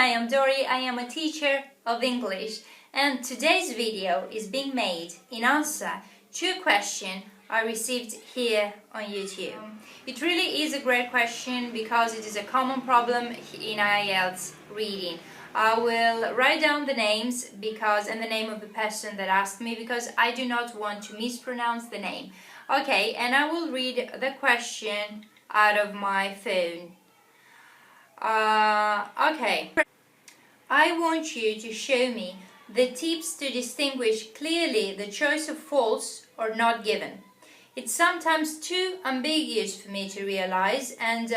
I am Dori, I am a teacher of English, and today's video is being made in answer to a question I received here on YouTube. It really is a great question because it is a common problem in IELTS reading. I will write down the names and the name of the person that asked me because I do not want to mispronounce the name. Okay, and I will read the question out of my phone. Okay. I want you to show me the tips to distinguish clearly the choice of false or not given. It's sometimes too ambiguous for me to realize, and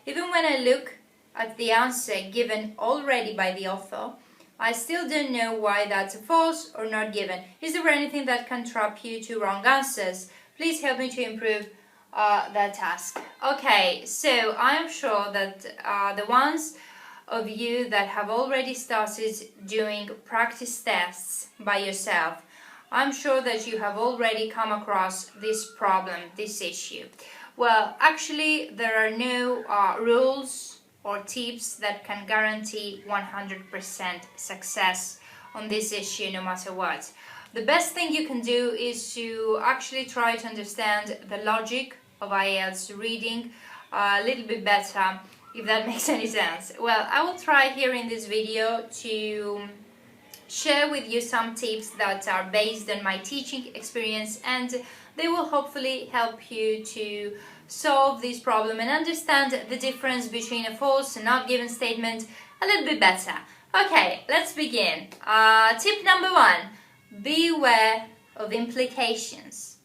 even when I look at the answer given already by the author, I still don't know why that's a false or not given. Is there anything that can trap you to wrong answers? Please help me to improve that task. Okay, so I am sure that the ones of you that have already started doing practice tests by yourself, I'm sure that you have already come across this problem, this issue. Well, actually, there are no rules or tips that can guarantee 100% success on this issue no matter what. The best thing you can do is to actually try to understand the logic of IELTS reading a little bit better, if that makes any sense. Well, I will try here in this video to share with you some tips that are based on my teaching experience, and they will hopefully help you to solve this problem and understand the difference between a false and not given statement a little bit better. Okay, let's begin. Tip number 1, beware of implications.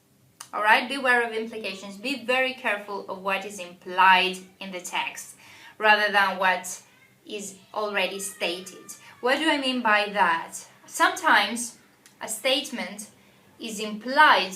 Alright, beware of implications. Be very careful of what is implied in the text rather than what is already stated. What do I mean by that? Sometimes a statement is implied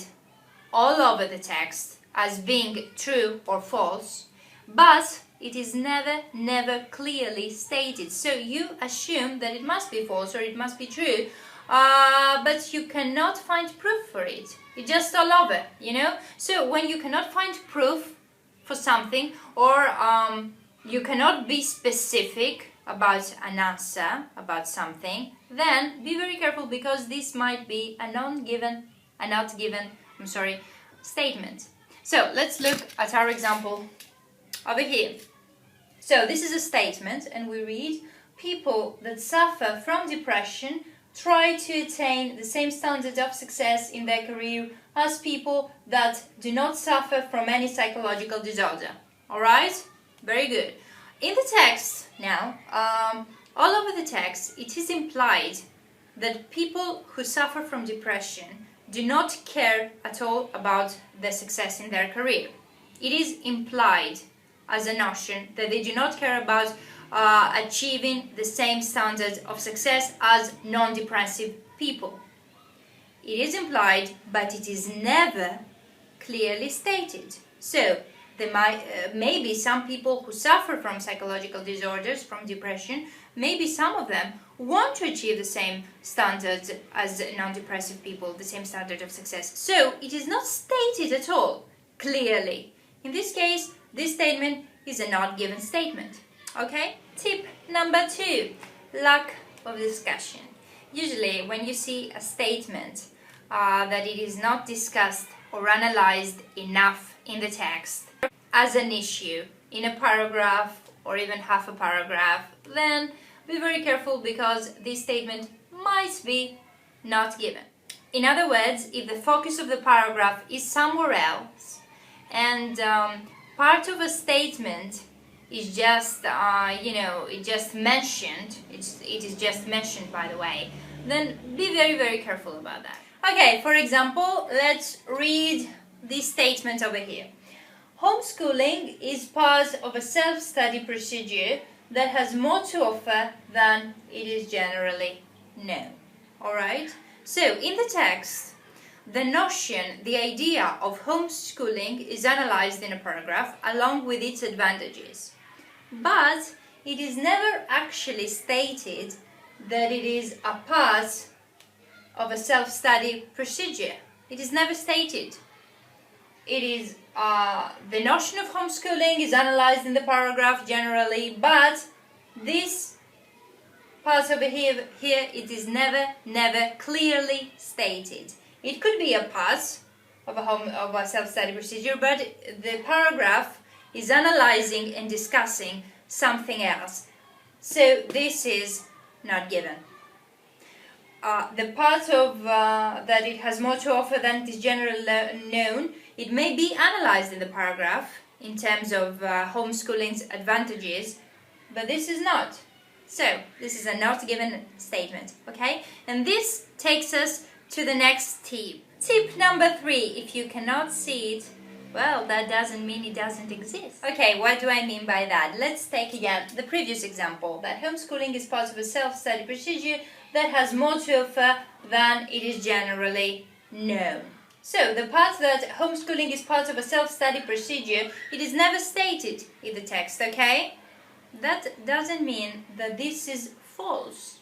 all over the text as being true or false, but it is never clearly stated. So you assume that it must be false or it must be true, but you cannot find proof for it. It's just all over, you know? So when you cannot find proof for something, or you cannot be specific about an answer, about something, then be very careful because this might be a not given statement. So let's look at our example over here. So this is a statement and we read, people that suffer from depression try to attain the same standard of success in their career as people that do not suffer from any psychological disorder. Alright? Very good. In the text now, all over the text, it is implied that people who suffer from depression do not care at all about their success in their career. It is implied as a notion that they do not care about achieving the same standard of success as non-depressive people. It is implied, but it is never clearly stated. So there may be some people who suffer from psychological disorders, from depression. Maybe some of them want to achieve the same standards as non-depressive people, the same standard of success. So it is not stated at all clearly. In this case, this statement is a not given statement. Okay? Tip number 2, lack of discussion. Usually when you see a statement that it is not discussed or analyzed enough in the text as an issue in a paragraph or even half a paragraph, then be very careful because this statement might be not given. In other words, if the focus of the paragraph is somewhere else and part of a statement is just, it is just mentioned, by the way, then be very careful about that. Okay, for example, let's read this statement over here. Homeschooling is part of a self-study procedure that has more to offer than it is generally known. Alright? So, in the text, the notion, the idea of homeschooling is analyzed in a paragraph along with its advantages. But it is never actually stated that it is a part of a self-study procedure. It is never stated. It is the notion of homeschooling is analyzed in the paragraph generally, but this part over here, it is never clearly stated. It could be a part of a self-study procedure, but the paragraph is analyzing and discussing something else. So this is not given. The part of that it has more to offer than is generally known, it may be analyzed in the paragraph in terms of homeschooling's advantages, but this is not. So this is a not given statement, okay? And this takes us to the next tip. Tip number 3, if you cannot see it, well, that doesn't mean it doesn't exist. Okay, what do I mean by that? Let's take again the previous example, that homeschooling is part of a self-study procedure that has more to offer than it is generally known. So, the part that homeschooling is part of a self-study procedure, it is never stated in the text, okay? That doesn't mean that this is false,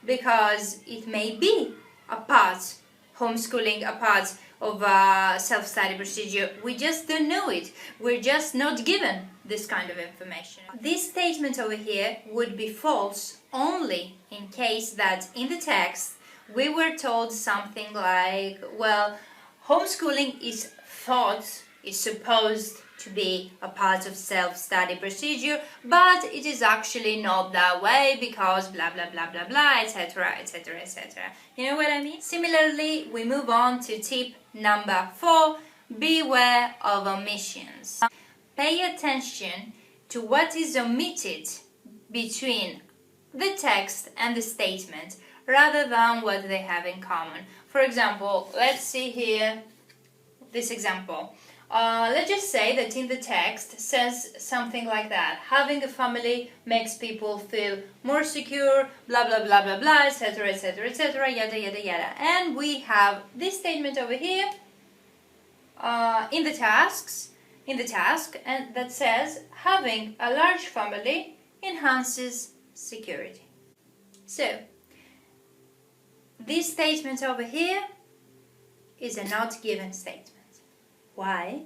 because it may be a part, homeschooling, a part of a self-study procedure. We just don't know it. We're just not given this kind of information. This statement over here would be false only in case that in the text we were told something like, well, homeschooling is supposed to be a part of self-study procedure, but it is actually not that way because blah blah blah blah blah, etc, etc, etc. You know what I mean? Similarly, we move on to tip number 4, beware of omissions. Pay attention to what is omitted between the text and the statement rather than what they have in common. For example, let's see here this example. Let's just say that in the text says something like that. Having a family makes people feel more secure, blah blah blah blah blah, etc, etc, etc, yada yada yada. And we have this statement over here in the task, and that says having a large family enhances security. So this statement over here is a not given statement. Why?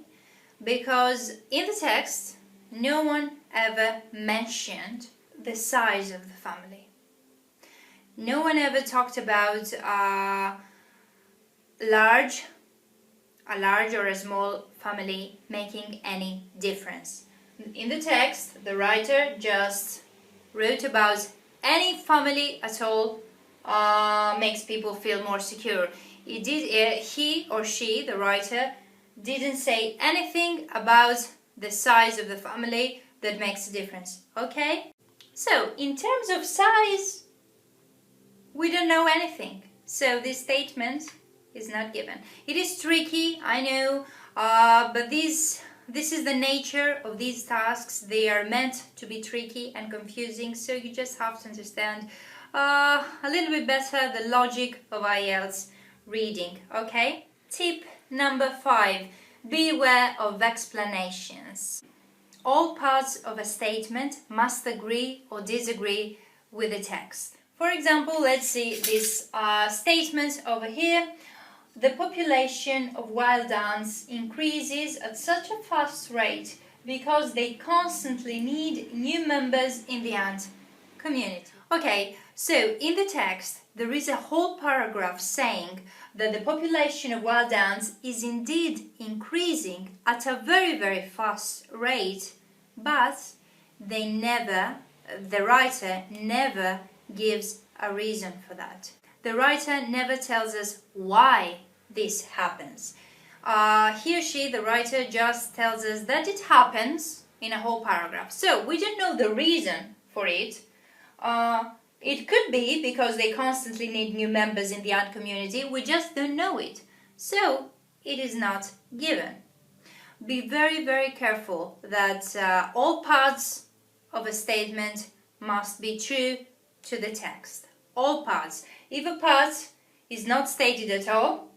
Because in the text, no one ever mentioned the size of the family. No one ever talked about a large or a small family making any difference. In the text, the writer just wrote about any family at all makes people feel more secure. He or she, the writer, didn't say anything about the size of the family that makes a difference, okay? So, in terms of size, we don't know anything. So, this statement is not given. It is tricky, I know, but this is the nature of these tasks. They are meant to be tricky and confusing, so you just have to understand a little bit better the logic of IELTS reading, okay? Tip number 5, beware of explanations. All parts of a statement must agree or disagree with the text. For example, let's see this statement over here. The population of wild ants increases at such a fast rate because they constantly need new members in the ant community. Okay, so in the text there is a whole paragraph saying that the population of wild ants is indeed increasing at a very fast rate, but the writer never gives a reason for that. The writer never tells us why this happens. He or she, the writer, just tells us that it happens in a whole paragraph. So we don't know the reason for it. It could be because they constantly need new members in the ant community. We just don't know it. So it is not given. Be very careful that all parts of a statement must be true to the text. All parts. If a part is not stated at all,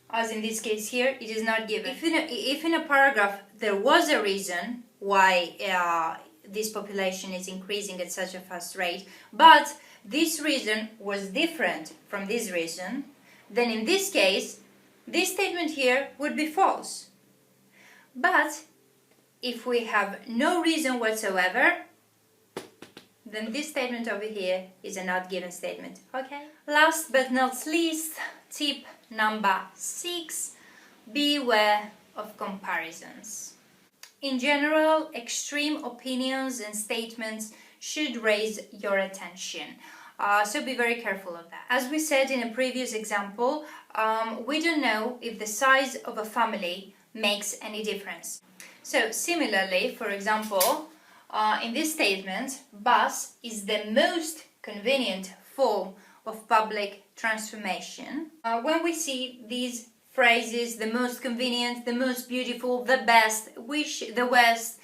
as in this case here, it is not given. If in a paragraph there was a reason why this population is increasing at such a fast rate, but this reason was different from this reason, then in this case, this statement here would be false. But if we have no reason whatsoever, then this statement over here is a not given statement. Okay? Last but not least, tip number 6, beware of comparisons. In general, extreme opinions and statements should raise your attention. So be very careful of that. As we said in a previous example, we don't know if the size of a family makes any difference. So similarly, for example, in this statement, bus is the most convenient form of public transportation. When we see these phrases, the most convenient, the most beautiful, the best, the worst,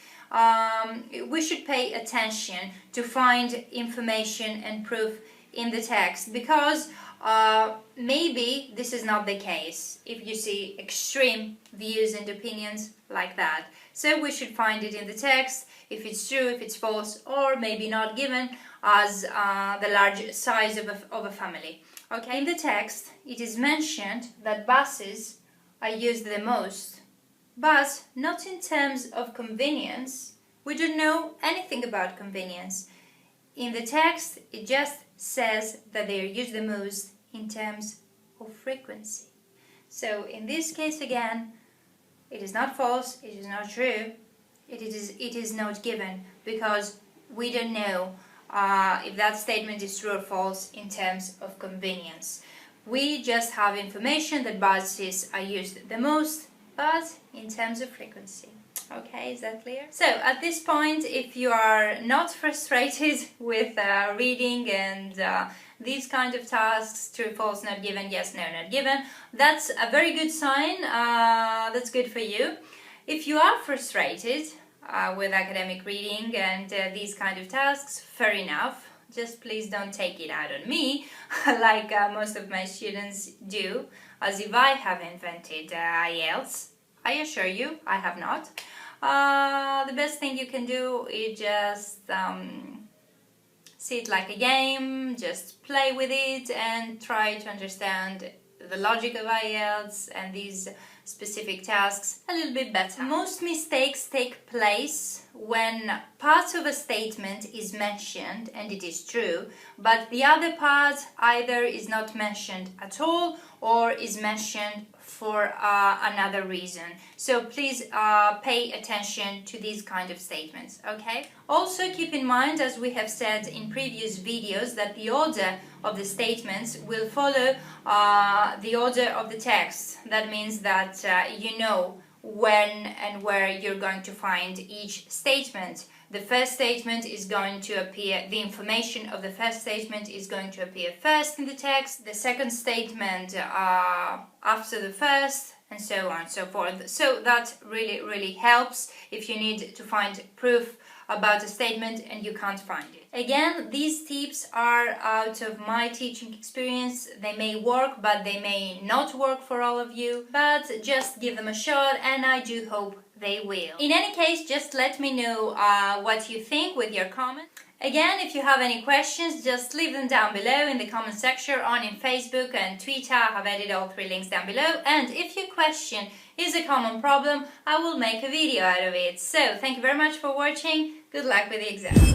we should pay attention to find information and proof in the text, because maybe this is not the case if you see extreme views and opinions like that. So we should find it in the text, if it's true, if it's false, or maybe not given as the large size of a family. Okay, in the text it is mentioned that buses are used the most, but not in terms of convenience. We don't know anything about convenience. In the text it just says that they are used the most in terms of frequency. So in this case again, it is not false, it is not true, it is not given, because we don't know if that statement is true or false in terms of convenience. We just have information that buses are used the most, but in terms of frequency. Okay, is that clear? So at this point, if you are not frustrated with reading and these kind of tasks, true, false, not given, yes, no, not given, that's a very good sign. That's good for you. If you are frustrated with academic reading and these kind of tasks, fair enough. Just please don't take it out on me, like most of my students do, as if I have invented IELTS. I assure you, I have not. The best thing you can do is just see it like a game, just play with it and try to understand the logic of IELTS and these specific tasks a little bit better. Most mistakes take place when part of a statement is mentioned and it is true, but the other part either is not mentioned at all or is mentioned for another reason. So please pay attention to these kind of statements, okay? Also keep in mind, as we have said in previous videos, that the order of the statements will follow the order of the text. That means that you know when and where you're going to find each statement. The first statement is going to appear, the information of the first statement is going to appear first in the text, the second statement after the first, and so on and so forth. So that really helps if you need to find proof about a statement and you can't find it. Again, these tips are out of my teaching experience. They may work, but they may not work for all of you, but just give them a shot and I do hope they will. In any case, just let me know what you think with your comment. Again, if you have any questions, just leave them down below in the comment section on in Facebook and Twitter. I have added all 3 links down below. And if your question is a common problem, I will make a video out of it. So, thank you very much for watching. Good luck with the exam.